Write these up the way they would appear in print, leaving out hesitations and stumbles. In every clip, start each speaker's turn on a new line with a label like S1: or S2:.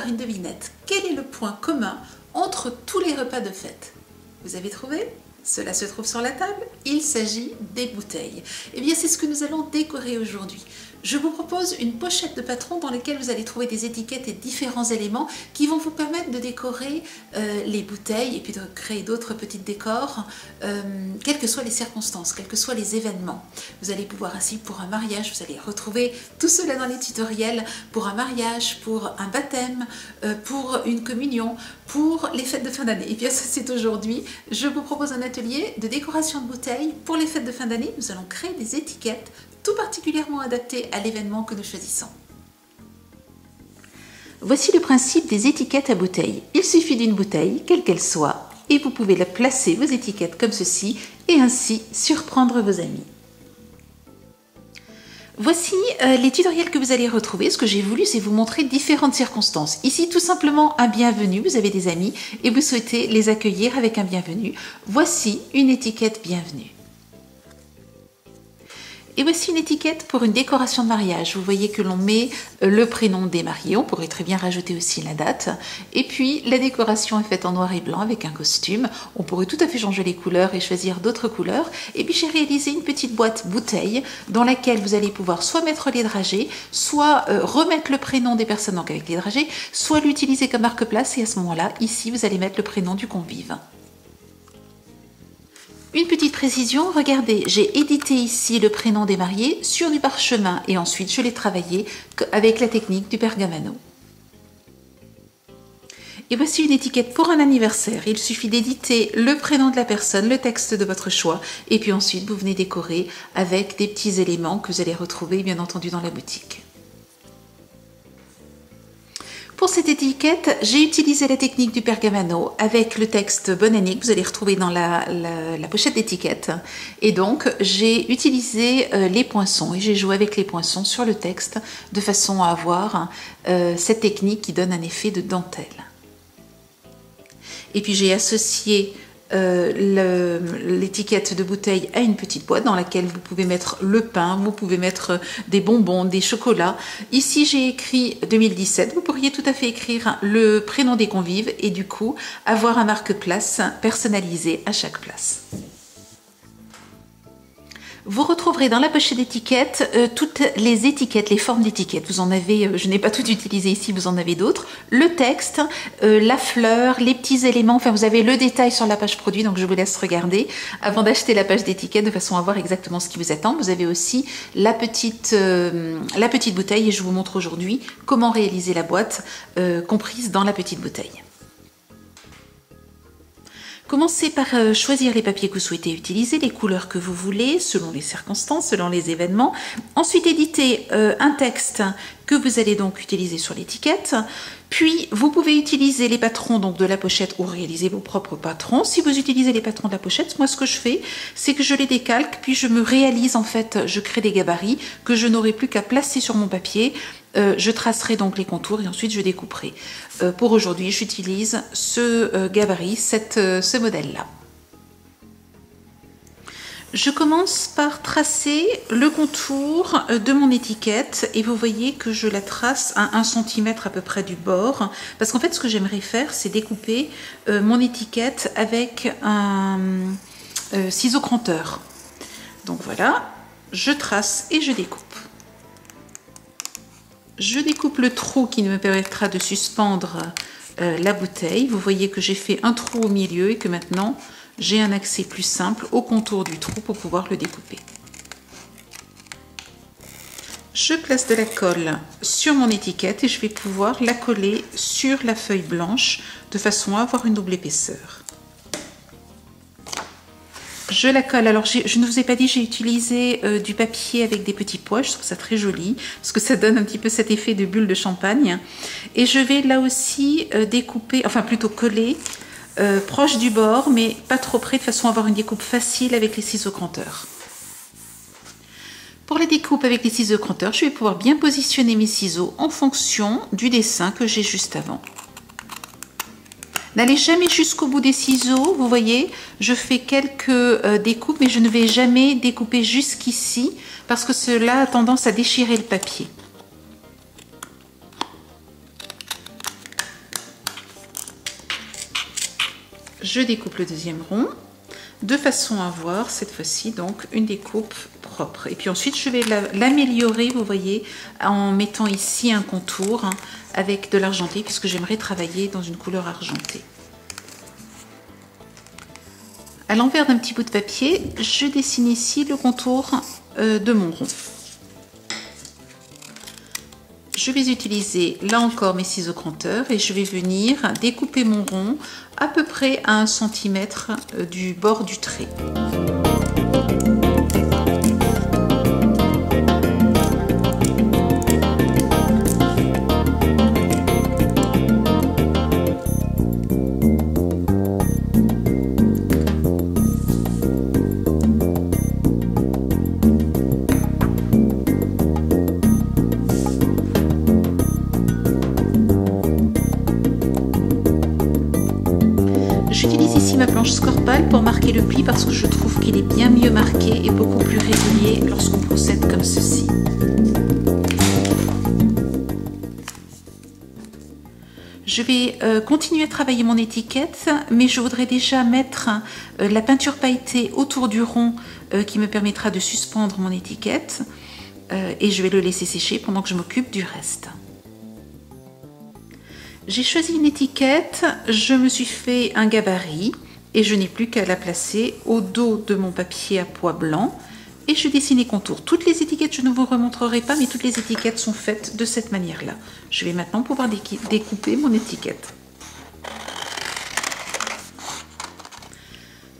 S1: une devinette. Quel est le point commun entre tous les repas de fête? Vous avez trouvé? Cela se trouve sur la table. Il s'agit des bouteilles. Eh bien, c'est ce que nous allons décorer aujourd'hui. Je vous propose une pochette de patron dans laquelle vous allez trouver des étiquettes et différents éléments qui vont vous permettre de décorer les bouteilles et puis de créer d'autres petits décors, quelles que soient les circonstances, quels que soient les événements. Vous allez pouvoir ainsi pour un mariage, vous allez retrouver tout cela dans les tutoriels, pour un mariage, pour un baptême, pour une communion, pour les fêtes de fin d'année. Et bien ça c'est aujourd'hui, je vous propose un atelier de décoration de bouteilles pour les fêtes de fin d'année. Nous allons créer des étiquettes tout particulièrement adaptées à l'événement que nous choisissons. Voici le principe des étiquettes à bouteilles. Il suffit d'une bouteille, quelle qu'elle soit, et vous pouvez la placer vos étiquettes comme ceci et ainsi surprendre vos amis. Voici les tutoriels que vous allez retrouver. Ce que j'ai voulu, c'est vous montrer différentes circonstances. Ici, tout simplement un bienvenu. Vous avez des amis et vous souhaitez les accueillir avec un bienvenu. Voici une étiquette bienvenue. Et voici une étiquette pour une décoration de mariage. Vous voyez que l'on met le prénom des mariés. On pourrait très bien rajouter aussi la date. Et puis, la décoration est faite en noir et blanc avec un costume. On pourrait tout à fait changer les couleurs et choisir d'autres couleurs. Et puis, j'ai réalisé une petite boîte bouteille dans laquelle vous allez pouvoir soit mettre les dragées, soit remettre le prénom des personnes donc avec les dragées, soit l'utiliser comme marque-place. Et à ce moment-là, ici, vous allez mettre le prénom du convive. Une petite précision, regardez, j'ai édité ici le prénom des mariés sur du parchemin et ensuite je l'ai travaillé avec la technique du pergamano. Et voici une étiquette pour un anniversaire. Il suffit d'éditer le prénom de la personne, le texte de votre choix et puis ensuite vous venez décorer avec des petits éléments que vous allez retrouver bien entendu dans la boutique. Pour cette étiquette, j'ai utilisé la technique du pergamano avec le texte Bonne année que vous allez retrouver dans la pochette d'étiquette. Et donc, j'ai utilisé les poinçons et j'ai joué avec les poinçons sur le texte de façon à avoir cette technique qui donne un effet de dentelle. Et puis, j'ai associé l'étiquette de bouteille à une petite boîte dans laquelle vous pouvez mettre le pain, vous pouvez mettre des bonbons, des chocolats. Ici j'ai écrit 2017, vous pourriez tout à fait écrire le prénom des convives et du coup avoir un marque-place personnalisé à chaque place. Vous retrouverez dans la pochette d'étiquette toutes les étiquettes, les formes d'étiquettes. Vous en avez, je n'ai pas tout utilisé ici, vous en avez d'autres. Le texte, la fleur, les petits éléments. Enfin, vous avez le détail sur la page produit, donc je vous laisse regarder avant d'acheter la page d'étiquette de façon à voir exactement ce qui vous attend. Vous avez aussi la petite bouteille et je vous montre aujourd'hui comment réaliser la boîte comprise dans la petite bouteille. Commencez par choisir les papiers que vous souhaitez utiliser, les couleurs que vous voulez, selon les circonstances, selon les événements. Ensuite, éditez un texte que vous allez donc utiliser sur l'étiquette. Puis, vous pouvez utiliser les patrons donc, de la pochette ou réaliser vos propres patrons. Si vous utilisez les patrons de la pochette, moi ce que je fais, c'est que je les décalque, puis je me réalise en fait, je crée des gabarits que je n'aurai plus qu'à placer sur mon papier. Je tracerai donc les contours et ensuite je découperai. Pour aujourd'hui, j'utilise ce gabarit, ce modèle-là. Je commence par tracer le contour de mon étiquette et vous voyez que je la trace à 1 cm à peu près du bord parce qu'en fait ce que j'aimerais faire c'est découper mon étiquette avec un ciseau cranteur. Donc voilà, je trace et je découpe. Je découpe le trou qui me permettra de suspendre la bouteille. Vous voyez que j'ai fait un trou au milieu et que maintenant j'ai un accès plus simple au contour du trou pour pouvoir le découper. Je place de la colle sur mon étiquette et je vais pouvoir la coller sur la feuille blanche de façon à avoir une double épaisseur. Je la colle. Alors, je ne vous ai pas dit, j'ai utilisé du papier avec des petits pois. Je trouve ça très joli parce que ça donne un petit peu cet effet de bulle de champagne. Et je vais là aussi découper, enfin plutôt coller proche du bord, mais pas trop près de façon à avoir une découpe facile avec les ciseaux cranteurs. Pour la découpe avec les ciseaux cranteurs, je vais pouvoir bien positionner mes ciseaux en fonction du dessin que j'ai juste avant. N'allez jamais jusqu'au bout des ciseaux, vous voyez, je fais quelques découpes, mais je ne vais jamais découper jusqu'ici parce que cela a tendance à déchirer le papier. Je découpe le deuxième rond de façon à avoir cette fois-ci donc une découpe propre. Et puis ensuite je vais l'améliorer, vous voyez, en mettant ici un contour avec de l'argenté puisque j'aimerais travailler dans une couleur argentée. À l'envers d'un petit bout de papier, je dessine ici le contour de mon rond. Je vais utiliser là encore mes ciseaux cranteurs et je vais venir découper mon rond à peu près à 1 cm du bord du trait. J'utilise ici ma planche Scorpal pour marquer le pli parce que je trouve qu'il est bien mieux marqué et beaucoup plus régulier lorsqu'on procède comme ceci. Je vais continuer à travailler mon étiquette, mais je voudrais déjà mettre la peinture pailletée autour du rond qui me permettra de suspendre mon étiquette et je vais le laisser sécher pendant que je m'occupe du reste. J'ai choisi une étiquette, je me suis fait un gabarit et je n'ai plus qu'à la placer au dos de mon papier à pois blanc et je dessine les contours. Toutes les étiquettes, je ne vous remontrerai pas, mais toutes les étiquettes sont faites de cette manière-là. Je vais maintenant pouvoir découper mon étiquette.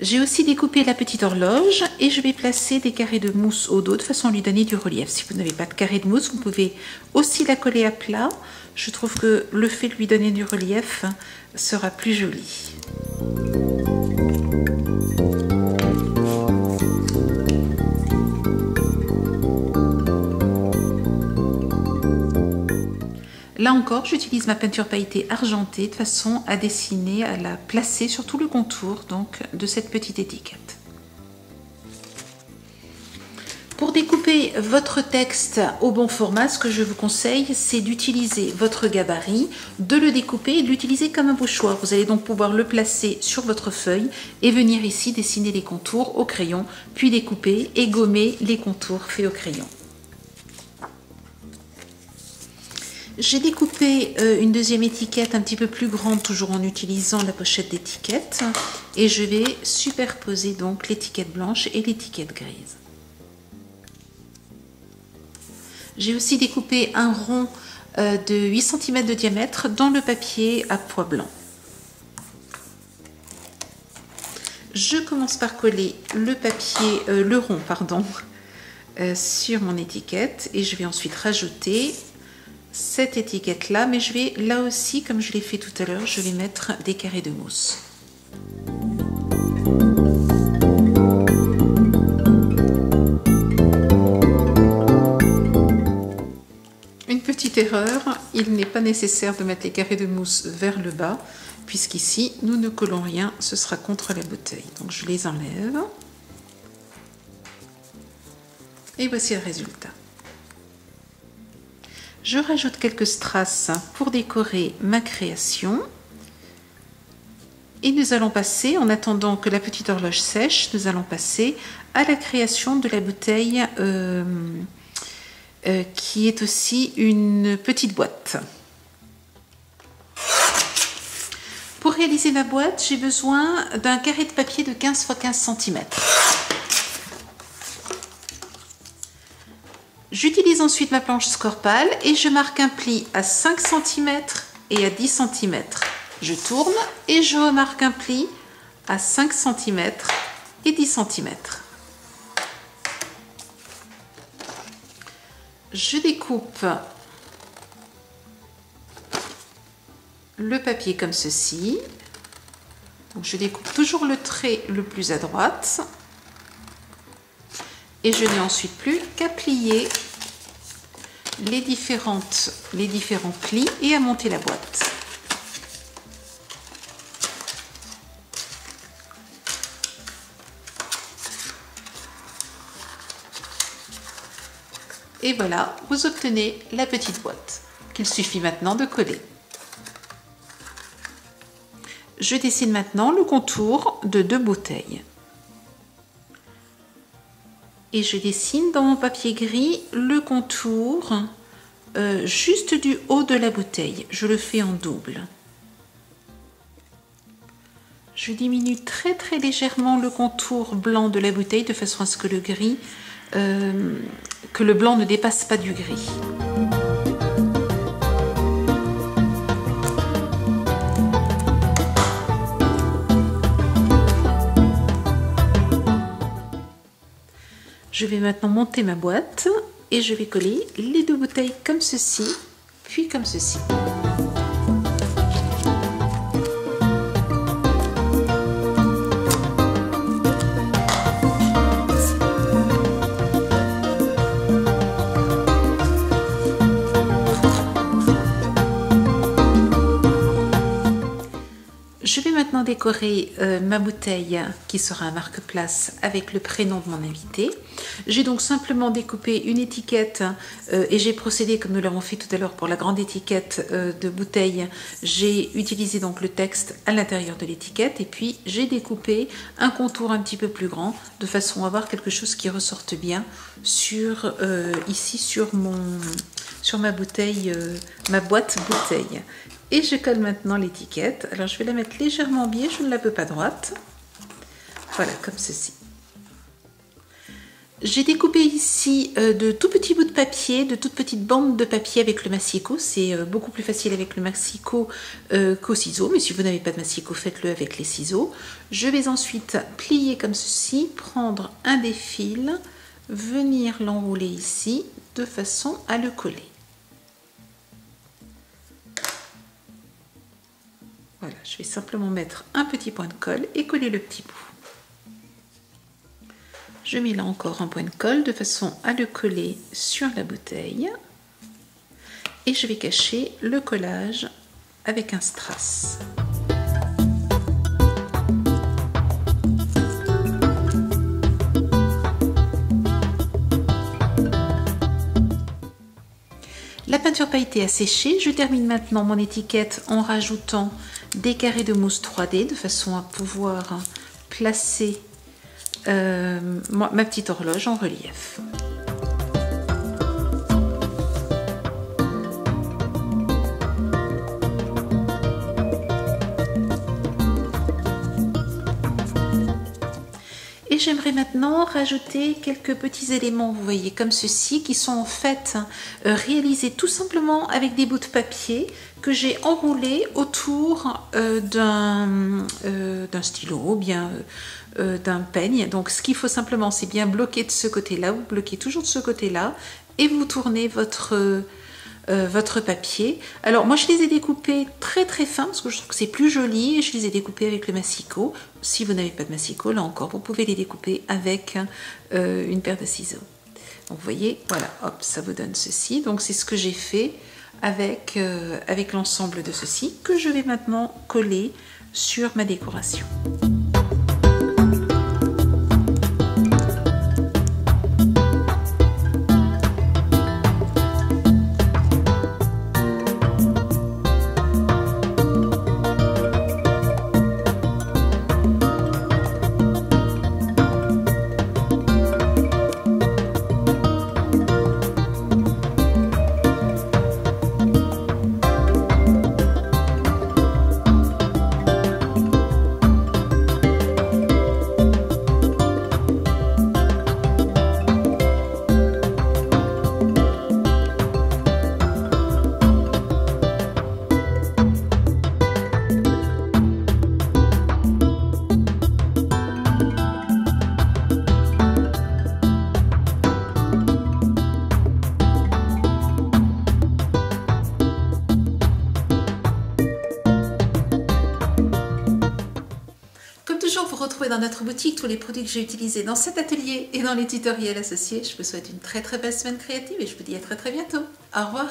S1: J'ai aussi découpé la petite horloge et je vais placer des carrés de mousse au dos de façon à lui donner du relief. Si vous n'avez pas de carré de mousse, vous pouvez aussi la coller à plat. Je trouve que le fait de lui donner du relief sera plus joli. Là encore, j'utilise ma peinture pailletée argentée de façon à dessiner, à la placer sur tout le contour donc, de cette petite étiquette. Pour découper votre texte au bon format, ce que je vous conseille, c'est d'utiliser votre gabarit, de le découper et de l'utiliser comme un pochoir. Vous allez donc pouvoir le placer sur votre feuille et venir ici dessiner les contours au crayon, puis découper et gommer les contours faits au crayon. J'ai découpé une deuxième étiquette un petit peu plus grande, toujours en utilisant la pochette d'étiquette, et je vais superposer donc l'étiquette blanche et l'étiquette grise. J'ai aussi découpé un rond de 8 cm de diamètre dans le papier à pois blanc. Je commence par coller le rond sur mon étiquette et je vais ensuite rajouter cette étiquette là, mais je vais là aussi, comme je l'ai fait tout à l'heure, je vais mettre des carrés de mousse. Une petite erreur, il n'est pas nécessaire de mettre les carrés de mousse vers le bas, puisqu'ici nous ne collons rien, ce sera contre la bouteille. Donc je les enlève. Et voici le résultat. Je rajoute quelques strass pour décorer ma création. Et nous allons passer, en attendant que la petite horloge sèche, nous allons passer à la création de la bouteille qui est aussi une petite boîte. Pour réaliser ma boîte, j'ai besoin d'un carré de papier de 15 x 15 cm. J'utilise ensuite ma planche Scorpal et je marque un pli à 5 cm et à 10 cm. Je tourne et je remarque un pli à 5 cm et 10 cm. Je découpe le papier comme ceci. Donc je découpe toujours le trait le plus à droite. Et je n'ai ensuite plus qu'à plier les différents plis et à monter la boîte. Et voilà, vous obtenez la petite boîte qu'il suffit maintenant de coller. Je dessine maintenant le contour de 2 bouteilles. Et je dessine dans mon papier gris le contour juste du haut de la bouteille. Je le fais en double. Je diminue très légèrement le contour blanc de la bouteille de façon à ce que le gris, que le blanc ne dépasse pas du gris. Je vais maintenant monter ma boîte et je vais coller les 2 bouteilles comme ceci, puis comme ceci. Je vais maintenant décorer ma bouteille qui sera un marque-place avec le prénom de mon invité. J'ai donc simplement découpé une étiquette et j'ai procédé comme nous l'avons fait tout à l'heure pour la grande étiquette de bouteille. J'ai utilisé donc le texte à l'intérieur de l'étiquette et puis j'ai découpé un contour un petit peu plus grand de façon à avoir quelque chose qui ressorte bien sur, ici sur ma bouteille, ma boîte bouteille. Et je colle maintenant l'étiquette. Alors je vais la mettre légèrement biais, je ne la veux pas droite. Voilà, comme ceci. J'ai découpé ici de tout petits bouts de papier, de toutes petites bandes de papier avec le massicot. C'est beaucoup plus facile avec le massicot qu'au ciseau, mais si vous n'avez pas de massicot, faites-le avec les ciseaux. Je vais ensuite plier comme ceci, prendre un des fils, venir l'enrouler ici de façon à le coller. Voilà, je vais simplement mettre un petit point de colle et coller le petit bout. Je mets là encore un point de colle de façon à le coller sur la bouteille. Et je vais cacher le collage avec un strass. La peinture pailletée a séché. Je termine maintenant mon étiquette en rajoutant des carrés de mousse 3D de façon à pouvoir placer ma petite horloge en relief. Et j'aimerais maintenant rajouter quelques petits éléments, vous voyez, comme ceci, qui sont en fait réalisés tout simplement avec des bouts de papier que j'ai enroulés autour d'un stylo ou bien d'un peigne. Donc ce qu'il faut simplement, c'est bien bloquer de ce côté-là, vous bloquez toujours de ce côté-là et vous tournez votre papier. Alors moi je les ai découpés très fins parce que je trouve que c'est plus joli et je les ai découpés avec le massicot. Si vous n'avez pas de massicot, là encore vous pouvez les découper avec une paire de ciseaux. Donc vous voyez, voilà, hop, ça vous donne ceci. Donc c'est ce que j'ai fait avec l'ensemble de ceci que je vais maintenant coller sur ma décoration. Vous retrouvez dans notre boutique tous les produits que j'ai utilisés dans cet atelier et dans les tutoriels associés. Je vous souhaite une très belle semaine créative et je vous dis à très bientôt. Au revoir.